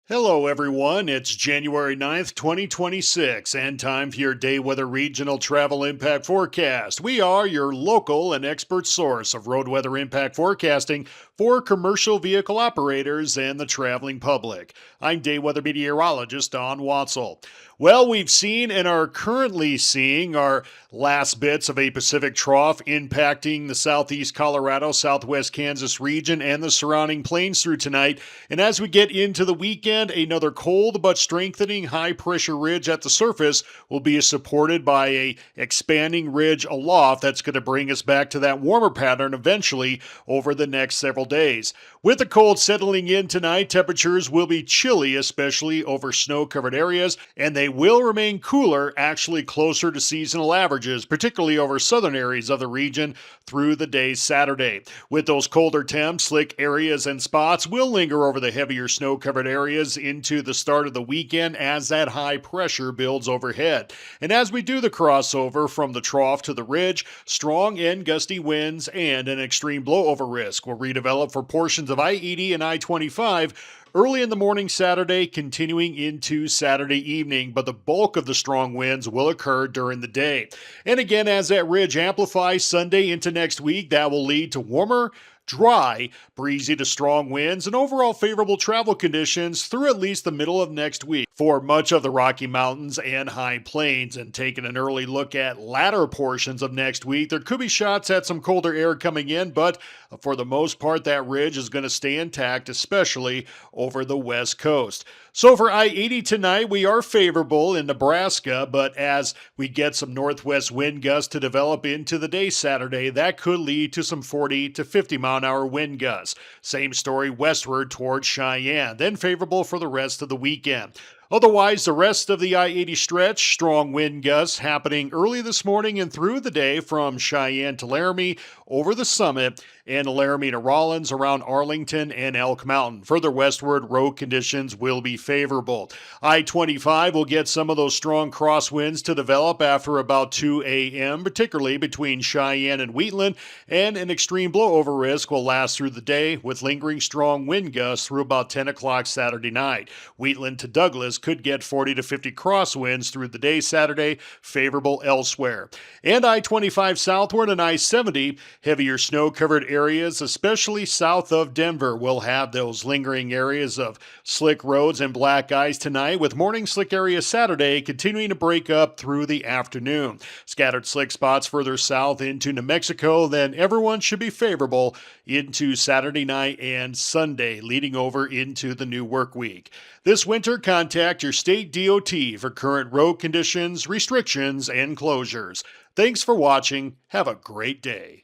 Hello, everyone. It's January 9th, 2026, and time for your day weather regional travel impact forecast. We are your local and expert source of road weather impact forecasting for commercial vehicle operators and the traveling public. I'm day weather meteorologist Don Watzel. Well, we've seen and are currently seeing our last bits of a Pacific trough impacting the southeast Colorado, southwest Kansas region, and the surrounding plains through tonight. And as we get into the weekend, another cold but strengthening high pressure ridge at the surface will be supported by a expanding ridge aloft that's going to bring us back to that warmer pattern eventually over the next several days. With the cold settling in tonight, temperatures will be chilly, especially over snow-covered areas, and they will remain cooler, actually closer to seasonal averages, particularly over southern areas of the region through the day Saturday. With those colder temps, slick areas and spots will linger over the heavier snow-covered areas into the start of the weekend as that high pressure builds overhead. And as we do the crossover from the trough to the ridge, strong and gusty winds and an extreme blowover risk will redevelop for portions of I-80 and I-25 early in the morning Saturday, continuing into Saturday evening, but the bulk of the strong winds will occur during the day. And again, as that ridge amplifies Sunday into next week, that will lead to warmer, dry, breezy to strong winds, and overall favorable travel conditions through at least the middle of next week for much of the Rocky Mountains and High Plains. And taking an early look at latter portions of next week, there could be shots at some colder air coming in, but for the most part, that ridge is going to stay intact, especially over the west coast. So for I-80 tonight, we are favorable in Nebraska, but as we get some northwest wind gusts to develop into the day Saturday, that could lead to some 40 to 50 mile an hour wind gusts. Same story westward towards Cheyenne, then favorable for the rest of the weekend. Otherwise, the rest of the I-80 stretch, strong wind gusts happening early this morning and through the day from Cheyenne to Laramie over the summit and Laramie to Rollins around Arlington and Elk Mountain. Further westward, road conditions will be favorable. I-25 will get some of those strong crosswinds to develop after about 2 a.m., particularly between Cheyenne and Wheatland, and an extreme blowover risk will last through the day with lingering strong wind gusts through about 10 o'clock Saturday night. Wheatland to Douglas could get 40 to 50 crosswinds through the day Saturday, favorable elsewhere. And I-25 southward and I-70, heavier snow-covered areas, especially south of Denver, will have those lingering areas of slick roads and black ice tonight, with morning slick areas Saturday continuing to break up through the afternoon. Scattered slick spots further south into New Mexico, then everyone should be favorable into Saturday night and Sunday, leading over into the new work week. This winter, contact your state DOT for current road conditions, restrictions, and closures. Thanks for watching. Have a great day.